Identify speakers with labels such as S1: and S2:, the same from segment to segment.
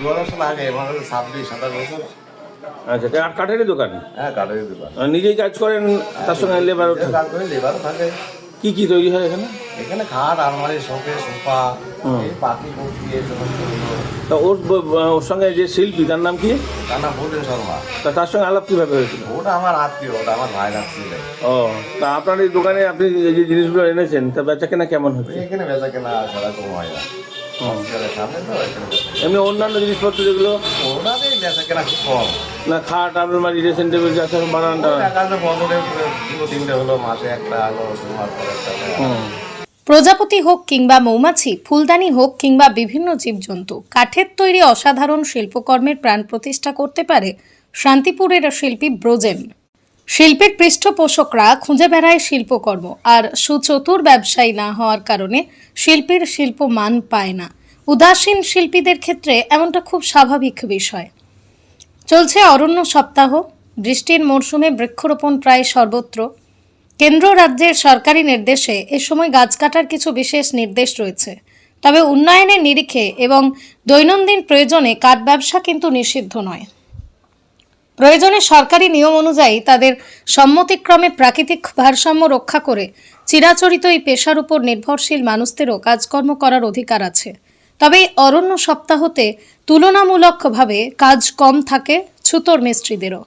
S1: ২০০০ সাল আগে, আমার ২৬-২৭ বছর।
S2: আচ্ছা, কাঠেরই দোকান?
S1: হ্যাঁ, কাঠের দোকান।
S2: নিজেই কাজ করেন, তার সঙ্গে লেবারও থাকে?
S1: কাজ করে, লেবারও থাকে।
S2: কি কি তৈরি হয় এখানে?
S1: এখানে খাট, আলমারি, শোকেস, সোফা, এই পাখি মূর্তি, এই সমস্ত।
S2: তা ওর সঙ্গে যে শিল্পী, তার নাম কি?
S1: তার নাম ভূদেন শর্মা।
S2: তা তার সঙ্গে আলাপ কিভাবে হয়েছিল?
S1: ওটা আমার আত্মীয়, ওটা আমার ভাই ছিল।
S2: ও, তা আপনার এই দোকানে আপনি যে জিনিসগুলো এনেছেন, তা বেচা কেনা কেমন হচ্ছে?
S1: এখানে বেচা কেনা সেরকম হয় না। সামনে তো এখানে
S2: এমনি অন্যান্য জিনিসপত্র যেগুলো,
S1: ওটাতেই বেচা কেনা খুব কম।
S2: না খাট, আলমারি, ড্রেসিং টেবিল, যা সব বানানটা?
S1: বছরে 2-3টে হলো, মাসে একটা হলো, মাস পর একটা।
S3: প্রজাপতি হোক কিংবা মৌমাছি, ফুলদানি হোক কিংবা বিভিন্ন জীবজন্তু, কাঠের তৈরি অসাধারণ শিল্পকর্মের প্রাণ প্রতিষ্ঠা করতে পারে শান্তিপুরের শিল্পী ব্রোজেন। শিল্পের পৃষ্ঠপোষকরা খুঁজে বেড়ায় শিল্পকর্ম, আর সুচতুর ব্যবসায়ী না হওয়ার কারণে শিল্পীর শিল্প মান পায় না। উদাসীন শিল্পীদের ক্ষেত্রে এমনটা খুব স্বাভাবিক বিষয়। চলছে অরণ্য সপ্তাহ। বৃষ্টির মরশুমে বৃক্ষরোপণ প্রায় সর্বত্র। কেন্দ্র রাজ্যের সরকারি নির্দেশে এ সময় গাছ কাটার কিছু বিশেষ নির্দেশ রয়েছে। তবে উন্নয়নের নিরিখে এবং দৈনন্দিন প্রয়োজনে কাঠ ব্যবসা কিন্তু নিষিদ্ধ নয়। প্রয়োজনে সরকারি নিয়ম অনুযায়ী তাদের সম্মতিক্রমে প্রাকৃতিক ভারসাম্য রক্ষা করে চিরাচরিত এই পেশার উপর নির্ভরশীল মানুষদেরও কাজকর্ম করার অধিকার আছে। তবে এই অরণ্য সপ্তাহতে তুলনামূলকভাবে কাজ কম থাকে ছুতোর মিস্ত্রিদেরও,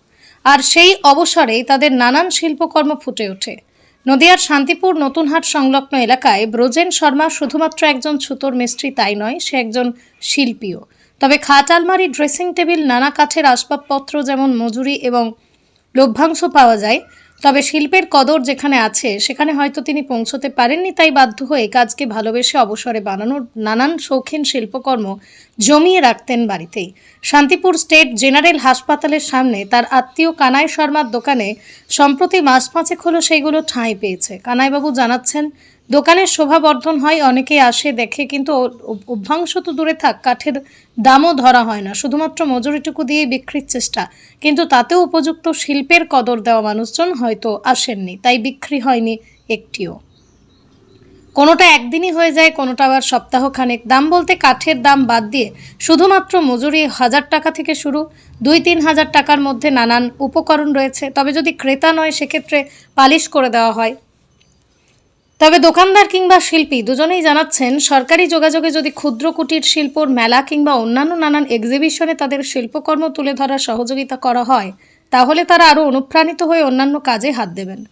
S3: আর সেই অবসরেই তাদের নানান শিল্পকর্ম ফুটে ওঠে। নদিয়ার শান্তিপুর নতুনহাট সংলগ্ন এলাকায় ব্রোজেন শর্মা শুধুমাত্র একজন ছুতোর মিস্ত্রি তাই নয়, সে একজন শিল্পীও। তবে খাট, আলমারি, ড্রেসিং টেবিল, নানা কাঠের আসবাবপত্র যেমন মজুরি এবং লভ্যাংশ পাওয়া যায়, তবে শিল্পের কদর যেখানে আছে সেখানে হয়তো তিনি পৌঁছতে পারেননি, তাই বাধ্য হয়ে কাজকে ভালোবেসে অবসরে বানানোর নানান শৌখিন শিল্পকর্ম জমিয়ে রাখতেন বাড়িতেই। শান্তিপুর স্টেট জেনারেল হাসপাতালের সামনে তার আত্মীয় কানাই শর্মার দোকানে সম্প্রতি মাস পাঁচেক হলো সেইগুলো ঠাঁই পেয়েছে। কানাইবাবু জানাচ্ছেন, দোকানের শোভাবর্ধন হয়, অনেকেই আসে দেখে, কিন্তু অভ্যাংশ তো দূরে থাক, কাঠের দামও ধরা হয় না, শুধুমাত্র মজুরিটুকু দিয়ে বিক্রির চেষ্টা। কিন্তু তাতেও উপযুক্ত শিল্পের কদর দেওয়া মানুষজন হয়তো আসেননি, তাই বিক্রি হয়নি একটিও। কোনোটা একদিনই হয়ে যায়, কোনোটা আবার সপ্তাহখানেক। দাম বলতে কাঠের দাম বাদ দিয়ে শুধুমাত্র মজুরি 1000 টাকা থেকে শুরু, 2-3 হাজার টাকার মধ্যে নানান উপকরণ রয়েছে। তবে যদি ক্রেতা নয়, সেক্ষেত্রে পালিশ করে দেওয়া হয়। তবে দোকানদার কিংবা শিল্পী দুজনেই জানাচ্ছেন, সরকারি যোগাযোগে যদি ক্ষুদ্র কুটির শিল্পর মেলা কিংবা অন্যান্য নানান এক্সিবিশনে তাদের শিল্পকর্ম তুলে ধরার সহযোগিতা করা হয়, তাহলে তারা আরও অনুপ্রাণিত হয়ে অন্যান্য কাজে হাত দেবেন।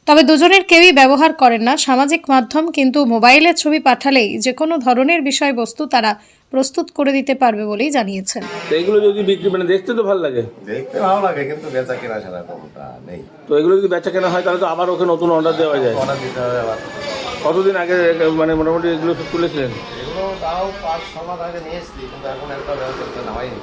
S3: তবে দুজনের কেউই ব্যবহার করেন না সামাজিক মাধ্যম, কিন্তু মোবাইলে ছবি পাঠালেই যে কোনো ধরনের বিষয়বস্তু তারা প্রস্তুত করে দিতে পারবে বলেই জানিয়েছেন।
S2: এগুলো যদি বিক্রি, মানে দেখতে তো ভালো লাগে,
S1: দেখতে ভালো লাগে, কিন্তু বেচা কেনা সেরকমটা নেই।
S2: তো এগুলো যদি বেচা কেনা হয় তাহলে তো আবার ওকে নতুন অর্ডার দেওয়া যায়।
S1: অর্ডার দিতে হবে আবার।
S2: কতদিন আগে মানে মোটামুটি এগুলো সব তুলেছিলেন?
S1: এগুলো তাও 5-6 মাস আগে নিয়ে এসেছি, কিন্তু এখন একটা ব্যবস্থা না হয়নি।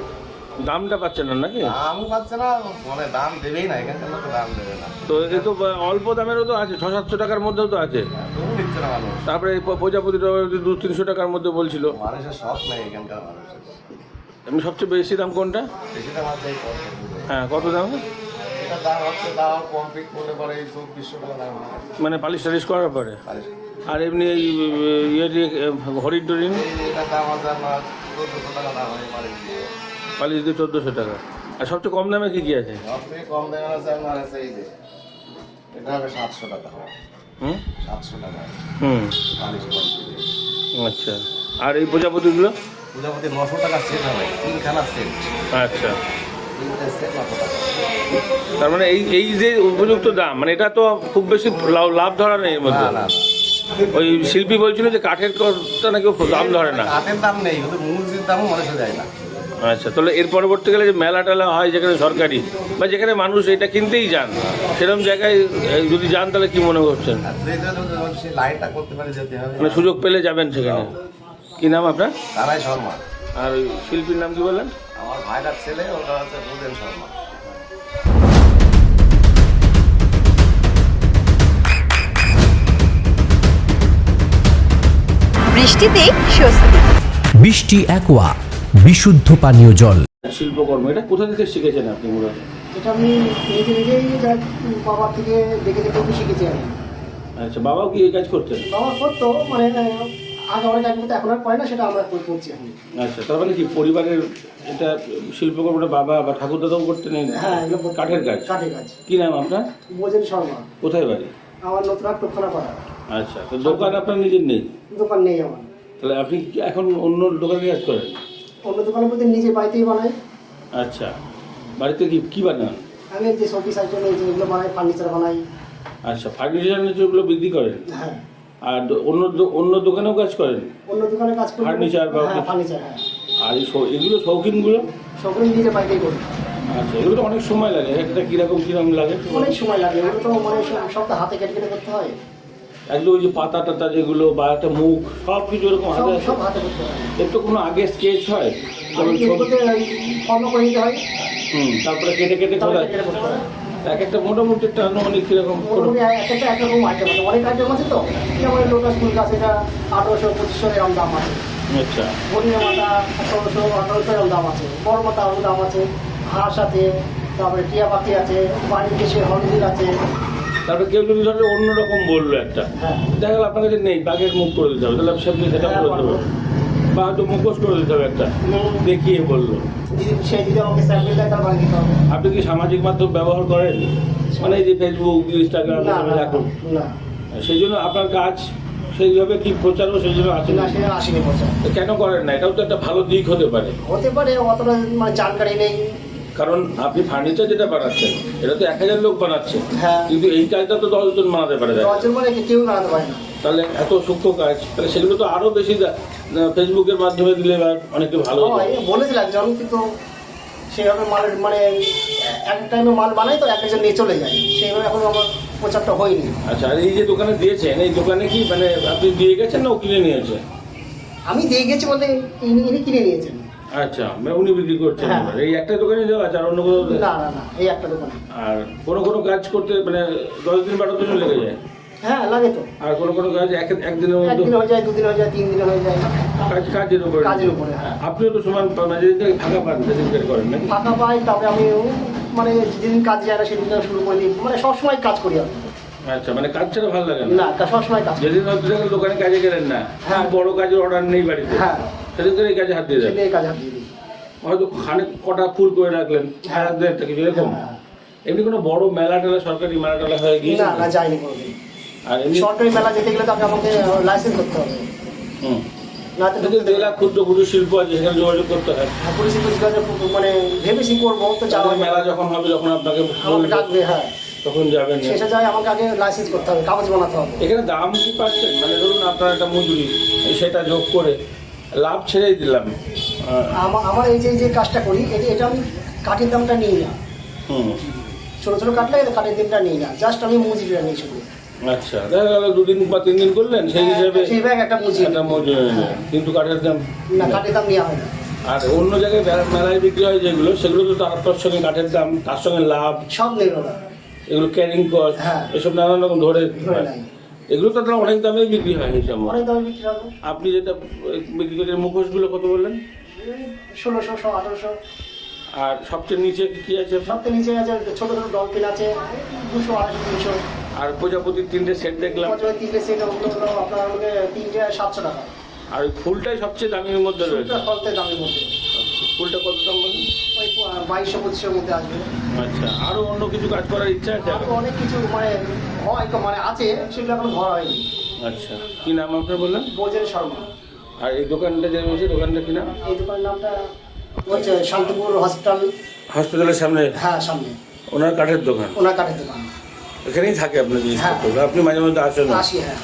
S2: দামটা পাচ্ছেন না নাকি?
S1: দাম পাচ্ছে না, মানে দাম দেবেই না, এখানকার লোক দাম দেবে না।
S2: তো এই তো অল্প দামেরও তো আছে, 600-700 টাকার মধ্যেও তো আছে।
S1: তবু দিচ্ছে না মানুষ।
S2: তারপরে এই প্রজাপতিটা 200-300 টাকার মধ্যে বলছিল।
S1: মানুষের শখ নেই এখানকার মানুষের।
S2: এমনি সবচেয়ে বেশি দাম কোনটা?
S1: বেশি দাম আছে এই কম।
S2: হ্যাঁ, কত দাম?
S1: এটার দাম হচ্ছে, দাম কমপ্লিট করলে পরে এই 2400 টাকা দাম হয়।
S2: মানে পালিশ টালিশ করার পরে?
S1: পালিশ।
S2: আর এমনি এই হরিণ টরিন?
S1: এটার দাম আছে আপনার 1400 টাকা দাম হয় পালিশ দিয়ে।
S2: পালিশ দিয়ে 1400 টাকা। আর সবচেয়ে কম দামে কি কি আছে?
S1: সবথেকে কম দাম আছে আপনার, আছে এই যে এটা হবে 700 টাকা। 700 টাকা পালিশ কমপ্লিট।
S2: আচ্ছা, আর এই প্রজাপতিগুলো?
S1: প্রজাপতি 900 টাকা সেট হবে, 3খানা সেট।
S2: আচ্ছা,
S1: 3টে সেট 900 টাকা।
S2: তার মানে এই যে উপযুক্ত দাম, মানে এটা তো খুব বেশি লাভ ধরা নেই এর মধ্যে।
S1: না না,
S2: ওই শিল্পী বলছিল যে কাঠের কথা নাকি দাম ধরে না।
S1: কাঠের দাম নেই, কিন্তু মজুরির দামও মানুষে যায় না।
S2: আচ্ছা, তাহলে এর পরবর্তীকালে যে মেলা টেলা হয় যেখানে সরকারি বা যেখানে মানুষ এটা কিনতেই যান, সেরকম জায়গায় যদি যান তাহলে কি মনে করছেন?
S1: সেই লাইনটা করতে পারে, যেতে হবে।
S2: মানে সুযোগ পেলে যাবেন সেখানে। কি নাম আপনার?
S1: কানাই শর্মা।
S2: আর ওই শিল্পীর নাম কি বললেন?
S1: আমার ভাইটার ছেলে, ওটা হচ্ছে ভূদেন শর্মা।
S4: বৃষ্টিতেই স্বস্তি।
S5: বৃষ্টি অ্যাকোয়া, বিশুদ্ধ পানীয় জল।
S2: শিল্পকর্ম এটা কোথা থেকে শিখেছেন আপনি মূলত?
S6: এটা আমি নিজেই বাবার থেকে দেখে দেখে শিখেছি আমি।
S2: আচ্ছা, বাবাও কি এই কাজ করতেন?
S6: বাবা করতো, মানে আগে অনেক আগে এখন আর করে না, সেটা আমরা করছি এখন।
S2: আচ্ছা, তার মানে কি পরিবারের এটা শিল্পকর্মটা বাবা বা ঠাকুর দাদাও করতে নেই?
S6: হ্যাঁ, এগুলো
S2: কাঠের কাজ।
S6: কাঠের কাজ।
S2: কি নাম আপনার?
S6: বোঝেন শর্মা।
S2: কোথায় বাড়ি?
S6: আমার নতুন আর টোপখানা পাড়া।
S2: আচ্ছা, তো দোকান আপনার নিজের নেই?
S6: দোকান নেই আমার।
S2: তাহলে আপনি এখন অন্য দোকানে কাজ করেন?
S6: অন্য দোকানের মধ্যে নিজে বাড়িতেই বানাই।
S2: আচ্ছা, বাড়িতে কি বানান?
S6: আমি যে শোপিস আইটেম যেগুলো বানাই, ফার্নিচার বানাই।
S2: আচ্ছা, ফার্নিচার ওগুলো বিক্রি করেন?
S6: হ্যাঁ।
S2: আর অন্য দোকানেও কাজ করেন?
S6: অন্য দোকানে কাজ করি।
S2: ফার্নিচার বা
S6: ফার্নিচার, হ্যাঁ।
S2: আর এগুলো শৌখিনগুলো?
S6: শৌখিন নিজে বাড়িতেই করি।
S2: আচ্ছা, এগুলো তো অনেক সময় লাগে, একটা কিরকম লাগে?
S6: অনেক সময় লাগে, এগুলো তো মানে সব তো হাতে কেটে কেটে করতে হয়।
S2: একদম ওই যে পাতা টাতা যেগুলো বা একটা মুখ সব কিছু এরকম
S6: সব হাতে করতে হয়।
S2: এর তো কোনো আগে স্কেচ হয়?
S6: ফর্ম করে নিতে হয়।
S2: তারপরে কেটে কেটে করা এক একটা মোটামুটি একটা আনুমানিক কিরকম?
S6: মোটামুটি একটা একরকম আইটেম আছে, অনেক আইটেম আছে তো। যেমন লোটাস ফুল গাছ, এটা 1800-2500 এরকম দাম আছে।
S2: আচ্ছা,
S6: হরিণা মাথা 1700-1800 এরকম দাম আছে। বড় মাথা আরও দাম আছে। হাঁস আছে, তারপরে টিয়া পাখি আছে, বাড়ির দেশে হলদিল আছে।
S2: তারপরে কেউ যদি ধরো অন্যরকম বললো একটা,
S6: হ্যাঁ।
S2: দেখা গেল আপনার কাছে নেই, বাঘের মুখ করে দিতে হবে, তাহলে আপনি সেটা করে দিতে হবে, বা হয়তো মুখোশ করে দিতে হবে একটা, দেখিয়ে বললো।
S6: সে যদি আমাকে স্যাম্পল দেয়, তার বাড়ি দিতে হবে।
S2: আপনি কি সামাজিক মাধ্যম ব্যবহার করেন? মানে এই যে ফেসবুক, ইনস্টাগ্রাম এখন,
S6: না,
S2: সেই জন্য আপনার কাজ সেইভাবে কি প্রচারও সেই জন্য আসে না?
S6: না, সেটা আসেনি বছর।
S2: কেন করেন না? এটাও তো একটা ভালো দিক হতে পারে।
S6: হতে পারে, অতটা মানে জানকারি নেই।
S2: কারণ আপনি ফার্নিচার যেটা বানাচ্ছেন, এটা তো 1000 লোক বানাচ্ছে,
S6: হ্যাঁ।
S2: কিন্তু এই কাজটা তো 10 জন বানাতে পারে।
S6: 10 জন মানে কেউ বানাতে পারে না।
S2: তাহলে এত সূক্ষ্ম কাজ, তাহলে সেগুলো তো আরো বেশি ফেসবুকের মাধ্যমে দিলে অনেকটা ভালো হতো।
S6: বলেছিল একজন, কিন্তু সেভাবে মানে এক টাইমে মাল বানাই তো একজন নিয়ে চলে যায়, সেইভাবে এখন আমার প্রচারটা হয়নি।
S2: আচ্ছা, আর এই যে দোকানে দিয়েছেন, এই দোকানে কি মানে আপনি দিয়ে গেছেন না ও কিনে নিয়েছে?
S6: আমি দিয়ে গেছি বলতে ইনি কিনে নিয়েছেন।
S2: আচ্ছা, মানে উনি বিক্রি করছেন।
S6: হ্যাঁ।
S2: এই একটা দোকানে দেওয়া আছে আর অন্য কোথাও?
S6: না, এই একটা দোকানে।
S2: আর কোনো কাজ করতে মানে 10 দিন 12 দিন লেগে যায়?
S6: হ্যাঁ, লাগে তো।
S2: আর কোনো কাজ একদিনের মধ্যে?
S6: একদিন হয়ে যায়, 2 দিন হয়ে যায়, 3 দিন হয়ে যায়।
S2: কাজের উপরে।
S6: হ্যাঁ।
S2: আপনিও তো সমান যেদিন ফাঁকা পান সেদিন করেন নাকি?
S6: ফাঁকা পাই, তারপরে আমি মানে যেদিন কাজ যায় না সেদিন শুরু করে দিই, মানে সবসময় কাজ করি আমি।
S2: আচ্ছা, মানে কাজ ছাড়া ভালো লাগে
S6: না, সবসময় কাজ করি।
S2: যেদিন হয়তো দেখেন দোকানে কাজে গেলেন না,
S6: হ্যাঁ,
S2: বড় কাজের অর্ডার নেই বাড়িতে,
S6: হ্যাঁ,
S2: সেদিন করে এই কাজে হাত দিয়ে দেন।
S6: সেদিন কাজ হাত দিয়ে দিই।
S2: হয়তো খানিক কটা ফুল করে রাখলেন,
S6: হ্যাঁ,
S2: একটা কিছু এরকম।
S6: হ্যাঁ।
S2: এমনি কোনো বড় মেলা টেলা, সরকারি মেলা টেলা হয়ে গিয়ে?
S6: না, যাইনি কোনোদিন।
S2: আর এমনি
S6: সরকারি মেলা যেতে গেলে তো আমাকে লাইসেন্স করতে হবে। না তো
S2: জেলা ক্ষুদ্র কুটির শিল্প আছে, সেখানে যোগাযোগ করতে হয়।
S6: পুলিশি মানে ভেবেছি করবো তো যাওয়া
S2: মেলা যখন হবে, যখন আপনাকে
S6: আমাকে ডাকবে, হ্যাঁ,
S2: তখন যাবেন।
S6: শেষে যায় আমাকে আগে লাইসেন্স করতে হবে, কাগজ বানাতে হবে।
S2: এখানে দাম কি পাচ্ছেন? মানে ধরুন আপনার একটা মজুরি, সেটা যোগ করে লাভ ছেড়েই দিলাম।
S6: আমার এই যে কাজটা করি, এটা আমি কাঠের দামটা নিই না। ছোটো ছোটো কাটলে কাঠের দামটা নিই না, জাস্ট আমি মজুরিটা নিই শুধু।
S2: আচ্ছা, দেখা গেল 2 দিন বা 3 দিন করলেন, সেই হিসাবে
S6: একটা মজুরি।
S2: কিন্তু কাঠের দাম
S6: না, কাঠের দাম নেওয়া হয় না।
S2: আর অন্য জায়গায় মেলায় বিক্রি হয় যেগুলো, সেগুলো তো তার সঙ্গে কাঠের দাম, তার সঙ্গে লাভ
S6: সব নেই ওরা।
S2: এগুলো ক্যারিং কস্ট,
S6: হ্যাঁ,
S2: এসব নানান রকম ধরে
S6: নাই।
S2: এগুলো তো আপনার অনেক দামেই বিক্রি হয় হিসাব।
S6: অনেক দামে বিক্রি হবে।
S2: আপনি যেটা বিক্রি করেন মুখোশগুলো কত বললেন?
S6: 1600, 1800।
S2: আর সবচেয়ে নিচে কি আছে?
S6: সবচেয়ে নিচে আছে ছোটো ছোটো ডলফিন আছে, 200, 250, 300।
S2: আর প্রজাপতির 3টে সেট দেখলাম।
S6: প্রজাপতির 3টে সেট আপনার 3টে 700 টাকা।
S2: আর ওই ফুলটাই সবচেয়ে দামের মধ্যে রয়েছে।
S6: সবচেয়ে দামের মধ্যে।
S2: ফুলটা কত দাম বলুন?
S6: ওই 2200-2500 মধ্যে আসবে।
S2: আচ্ছা, আরও অন্য কিছু কাজ করার ইচ্ছা আছে?
S6: আরও অনেক কিছু মানে আছে, সেগুলো এখন ঘর হয়নি।
S2: আচ্ছা, কি নাম আপনার বললেন?
S6: বোঝেন শর্মা।
S2: আর এই দোকানটা যে রয়েছে, দোকানটা কি নাম?
S6: এই দোকানের নামটা হচ্ছে শান্তিপুর
S2: হসপিটালের সামনে?
S6: হ্যাঁ, সামনে।
S2: ওনার কাঠের দোকান?
S6: ওনার কাঠের দোকান।
S2: এখানেই থাকে আপনার জিনিসপত্র? আপনি মাঝে মধ্যে আসেন?
S6: আসি, হ্যাঁ।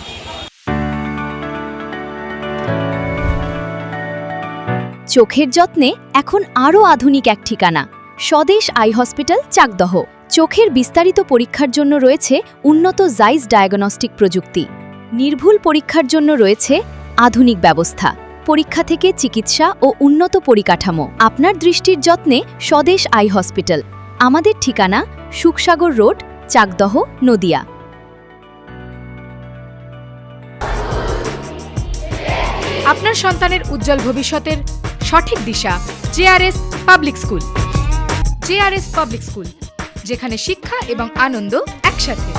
S4: চোখের যত্নে এখন আরও আধুনিক এক ঠিকানা, স্বদেশ আই হসপিটাল, চাকদহ। চোখের বিস্তারিত পরীক্ষার জন্য রয়েছে উন্নত জাইস ডায়াগনস্টিক প্রযুক্তি। নির্ভুল পরীক্ষার জন্য রয়েছে আধুনিক ব্যবস্থা, পরীক্ষা থেকে চিকিৎসা ও উন্নত পরিকাঠামো। আপনার দৃষ্টির যত্নে স্বদেশ আই হসপিটাল। আমাদের ঠিকানা সুখসাগর রোড, চাকদহ, নদিয়া।
S7: আপনার সন্তানের উজ্জ্বল ভবিষ্যতের সঠিক দিশা JRS public school. JRS public school, যেখানে শিক্ষা এবং আনন্দ একসাথে।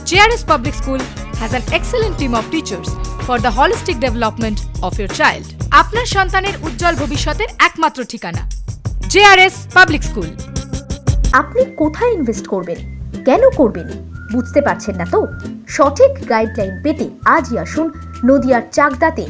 S7: JRS public school has an excellent team of teachers for the holistic development of your child. আপনার সন্তানের উজ্জ্বল ভবিষ্যতের একমাত্র ঠিকানা JRS পাবলিক স্কুল।
S4: আপনি কোথায় ইনভেস্ট করবেন, কেন করবেন, বুঝতে পারছেন না তো? সঠিক গাইডলাইন পেতে আজই আসুন নদিয়ার চাকদাতে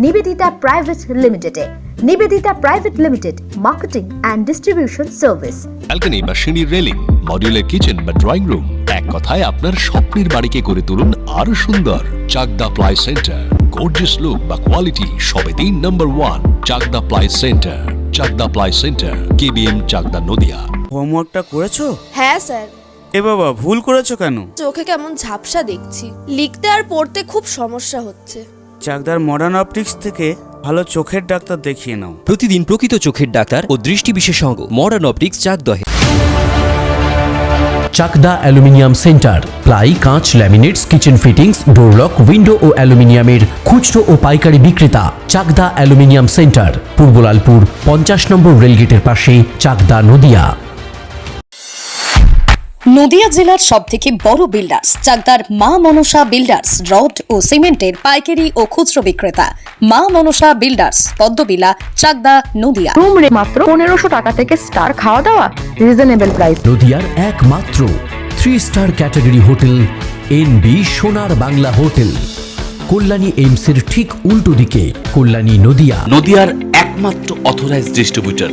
S4: নিবেদিতা প্রাইভেট লিমিটেডে। Nivedita private limited, marketing and distribution service.
S8: Balcony বা সিঁড়ির রেলিং, মডিউলার কিচেন বা ড্রয়িং রুম, এক কথায় আপনার স্বপ্নের বাড়িকে করে তুলুন আরো সুন্দর। Chakdah ply centre, gorgeous look বা কোয়ালিটি সবেতেই number 1। Chakdah ply centre, Chakdah ply centre, KBM Chakdah Nadia.
S9: হোমওয়ার্কটা করেছো?
S10: হ্যাঁ স্যার।
S9: এ বাবা, ভুল করেছো কেন?
S10: চোখে কেমন ঝাপসা দেখছি, লিখতে আর পড়তে খুব সমস্যা হচ্ছে।
S9: চাকদার মডার্ন অপটিক্স থেকে ভালো চোখের ডাক্তার দেখিয়ে নাও।
S5: প্রতিদিন প্রকৃত চোখের ডাক্তার ও দৃষ্টি বিশেষজ্ঞ মডার্ন অপটিক্স চাকদহে। চাকদা অ্যালুমিনিয়াম সেন্টার, প্লাই, কাঁচ, laminates, kitchen fittings, door lock, window ও অ্যালুমিনিয়ামের খুচরো ও পাইকারি বিক্রেতা। Chakdah aluminium centre, Purbalalpur 50 number রেলগেটের পাশে, চাকদা, নদিয়া।
S3: নদিয়া জেলার সবথেকে বড় বিল্ডার্স চাকদার মা মনসা বিল্ডার্স, রড ও সিমেন্টের পাইকারি ও খুচরো বিক্রেতা। মা Manasa builders, Padmabila, Chakdah, Nadia.
S11: Room rate মাত্র 1500 টাকা থেকে স্টার, খাওয়া দাওয়া রিজনেবল প্রাইস।
S5: নদিয়ার একমাত্র 3 স্টার ক্যাটাগরি হোটেল NB সোনার বাংলা হোটেল, কল্যাণী এইমসের ঠিক উল্টো দিকে, কল্যাণী, নদিয়া।
S12: নদিয়ার একমাত্র অথরাইজড ডিস্ট্রিবিউটর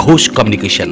S12: ঘোষ কমিউনিকেশন।